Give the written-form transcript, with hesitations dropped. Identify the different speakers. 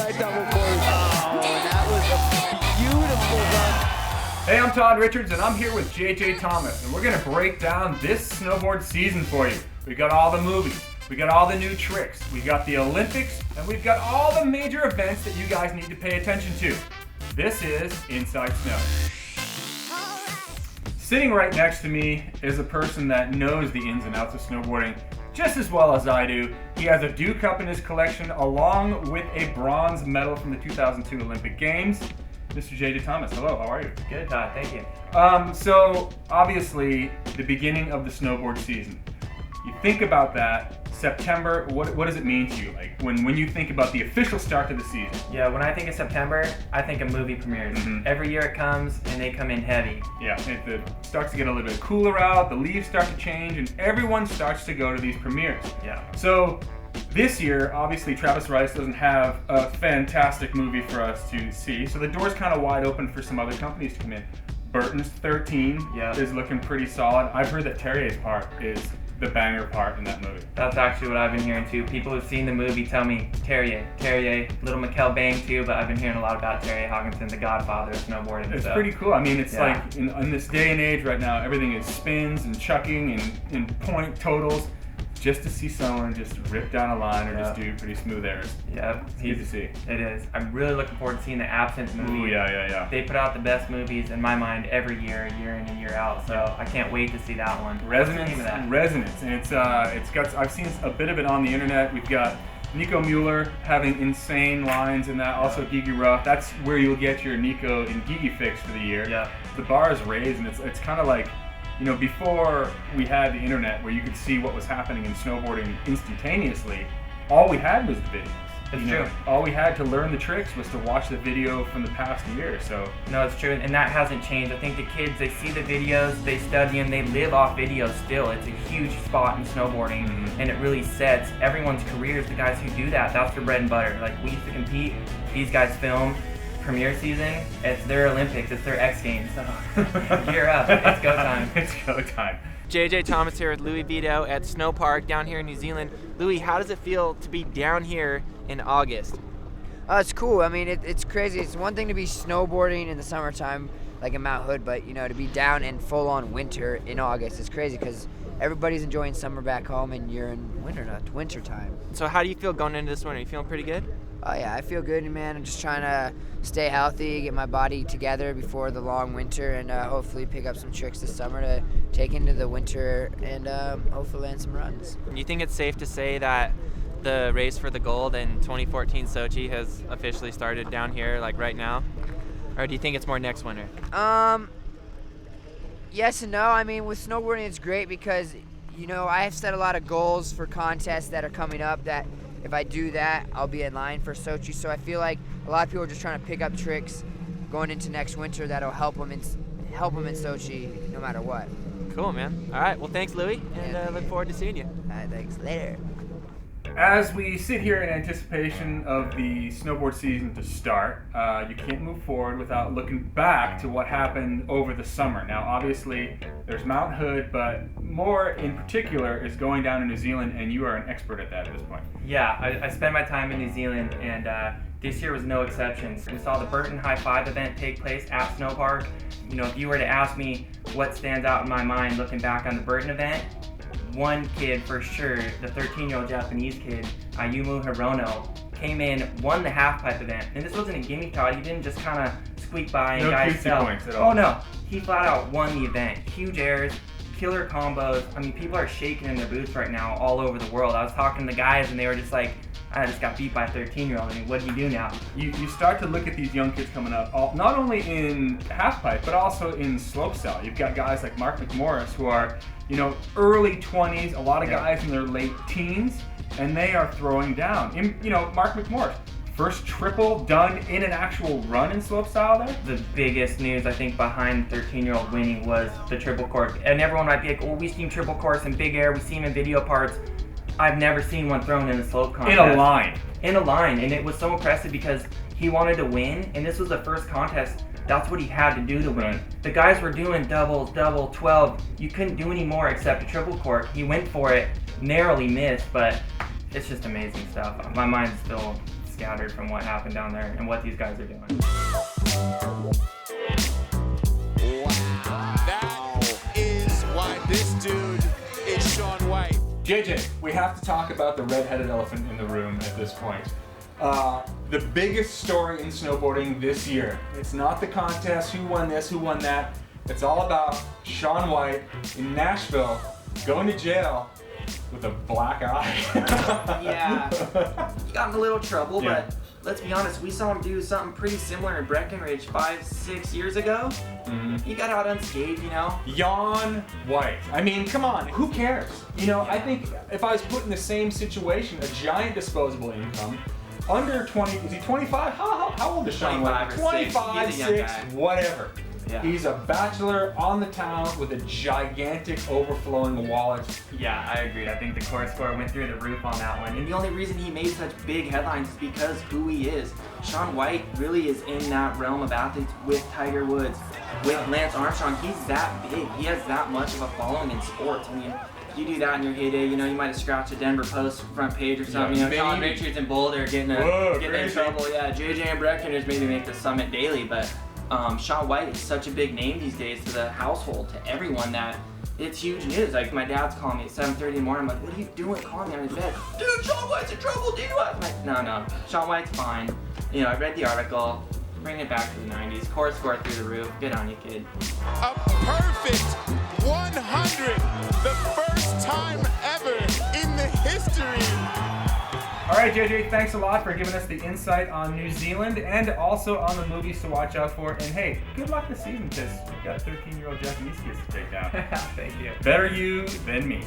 Speaker 1: right down the course. Oh, that was a beautiful run.
Speaker 2: Hey, I'm Todd Richards, and I'm here with JJ Thomas, and we're going to break down this snowboard season for you. We got all the movies, we got all the new tricks, we got the Olympics, and we've got all the major events that you guys need to pay attention to. This is Inside Snow. Sitting right next to me is a person that knows the ins and outs of snowboarding just as well as I do. He has a Dew Cup in his collection along with a bronze medal from the 2002 Olympic Games. Mr. JJ Thomas, hello, how are you?
Speaker 3: Good, Todd, thank you.
Speaker 2: So obviously the beginning of the snowboard season. You think about that, September, what does it mean to you? Like when you think about the official start to the season?
Speaker 3: Yeah, when I think of September, I think of movie premieres.
Speaker 2: Mm-hmm.
Speaker 3: Every year it comes and they come in heavy.
Speaker 2: Yeah, it starts to get a little bit cooler out, the leaves start to change, and everyone starts to go to these premieres.
Speaker 3: Yeah.
Speaker 2: So this year, obviously Travis Rice doesn't have a fantastic movie for us to see, so the door's kind of wide open for some other companies to come in. Burton's 13 is looking pretty solid. I've heard that Terrier's part is the banger part in that movie.
Speaker 3: That's actually what I've been hearing too. People who've seen the movie tell me Terrier, Little Mikkel Bang too, but I've been hearing a lot about Terrier Hawkinson, the godfather of snowboarding.
Speaker 2: It's pretty cool. I mean, it's like in this day and age right now, everything is spins and chucking and point totals. Just to see someone just rip down a line or just do pretty smooth airs.
Speaker 3: Yeah,
Speaker 2: it's good to see.
Speaker 3: It is. I'm really looking forward to seeing the Absence movie.
Speaker 2: Ooh, yeah.
Speaker 3: They put out the best movies in my mind every year in and year out. So I can't wait to see that one.
Speaker 2: Resonance, and it's got. I've seen a bit of it on the internet. We've got Nico Mueller having insane lines in that. Also Gigi Ruff. That's where you'll get your Nico and Gigi fix for the year.
Speaker 3: Yeah.
Speaker 2: The bar is raised, and it's kind of like, you know, before we had the internet where you could see what was happening in snowboarding instantaneously, all we had was the videos.
Speaker 3: It's true.
Speaker 2: All we had to learn the tricks was to watch the video from the past year. So
Speaker 3: no, it's true, and that hasn't changed. I think the kids, they see the videos, they study them, they live off videos still. It's a huge spot in snowboarding, and it really sets everyone's careers. The guys who do that, that's their bread and butter. Like, we used to compete, these guys film. Premiere season, it's their Olympics, it's their X Games, so gear up, it's go time.
Speaker 2: It's go time.
Speaker 4: JJ Thomas here with Louis Vito at Snow Park down here in New Zealand. Louis, how does it feel to be down here in August?
Speaker 5: It's cool. I mean, it's crazy. It's one thing to be snowboarding in the summertime, like in Mount Hood, but to be down in full-on winter in August is crazy because everybody's enjoying summer back home and you're in winter time.
Speaker 4: So how do you feel going into this winter? You feeling pretty good?
Speaker 5: Oh yeah, I feel good, man. I'm just trying to stay healthy, get my body together before the long winter, and hopefully pick up some tricks this summer to take into the winter and hopefully land some runs.
Speaker 4: Do you think it's safe to say that the race for the gold in 2014 Sochi has officially started down here, like right now? Or do you think it's more next winter?
Speaker 5: Yes and no. I mean, with snowboarding, it's great because, I have set a lot of goals for contests that are coming up that if I do that, I'll be in line for Sochi. So I feel like a lot of people are just trying to pick up tricks going into next winter that'll help them in Sochi no matter what.
Speaker 4: Cool, man. All right, well, thanks, Louis, and look forward to seeing you.
Speaker 5: All right, thanks. Later.
Speaker 2: As we sit here in anticipation of the snowboard season to start, you can't move forward without looking back to what happened over the summer. Now, obviously, there's Mount Hood, but more in particular is going down to New Zealand, and you are an expert at that at this point.
Speaker 3: Yeah, I spent my time in New Zealand, and this year was no exception. We saw the Burton High Five event take place at Snow Park. If you were to ask me what stands out in my mind looking back on the Burton event, one kid for sure, the 13-year-old Japanese kid, Ayumu Hirono, came in, won the half-pipe event. And this wasn't a gimme, Todd. He didn't just kind of squeak by and guys sell.
Speaker 2: Points at all.
Speaker 3: Oh, no. He flat out won the event. Huge airs, killer combos. I mean, people are shaking in their boots right now all over the world. I was talking to the guys, and they were just like, I just got beat by a 13-year-old. I mean, what do you do now?
Speaker 2: You start to look at these young kids coming up, not only in half-pipe, but also in slopestyle. You've got guys like Mark McMorris who are, early 20s, a lot of guys in their late teens, and they are throwing down. Mark McMorris, first triple done in an actual run in slopestyle there?
Speaker 3: The biggest news, I think, behind 13-year-old winning was the triple cork. And everyone might be like, oh, we've seen triple corks in big air, we see them in video parts. I've never seen one thrown in a slope contest. In a line, and it was so impressive because he wanted to win, and this was the first contest. That's what he had to do to win.
Speaker 2: Right.
Speaker 3: The guys were doing doubles, 12. You couldn't do any more except a triple cork. He went for it, narrowly missed, but it's just amazing stuff. My mind's still scattered from what happened down there and what these guys are doing.
Speaker 6: Wow. That is why this dude is Shaun White.
Speaker 2: JJ, we have to talk about the red-headed elephant in the room at this point. The biggest story in snowboarding this year. It's not the contest, who won this, who won that. It's all about Shaun White in Nashville going to jail with a black eye.
Speaker 3: Yeah, he got in a little trouble,
Speaker 2: Yeah.
Speaker 3: but let's be honest, we saw him do something pretty similar in Breckenridge 5-6 years ago. He got out unscathed, you know?
Speaker 2: Shaun White. I mean, come on, who cares? You know, I think if I was put in the same situation, a giant disposable income, under 20, is he 25? How old is Shaun White?
Speaker 3: 25 or 6. He's a young
Speaker 2: 6,
Speaker 3: guy.
Speaker 2: whatever.
Speaker 3: Yeah.
Speaker 2: He's a bachelor on the town with a gigantic overflowing wallet.
Speaker 3: Yeah, I agreed. I think the core score went through the roof on that one. And the only reason he made such big headlines is because who he is. Shaun White really is in that realm of athletes with Tiger Woods, with Lance Armstrong. He's that big. He has that much of a following in sports. I mean, you do that in your heyday, you know, you might have scratched a Denver Post front page or something.
Speaker 2: Yeah,
Speaker 3: you know, Tom
Speaker 2: maybe.
Speaker 3: Richards and Boulder getting in
Speaker 2: crazy.
Speaker 3: trouble. Yeah, JJ and Breckenridge maybe make the summit daily, but Shaun White is such a big name these days to the household, to everyone, that it's huge news. Like, my dad's calling me at 7:30 in the morning. I'm like, what are you doing calling me on his bed? Dude, Shaun White's in trouble, dude. I'm like, no, Shaun White's fine. You know, I read the article. Bring it back to the 90s. Core score through the roof. Good on you, kid.
Speaker 6: A perfect 100. The first time ever in the history.
Speaker 2: All right, JJ, thanks a lot for giving us the insight on New Zealand and also on the movies to watch out for. And hey, good luck this season because you've got 13-year-old Japanese kids to take down.
Speaker 3: Thank you.
Speaker 2: Better you than me.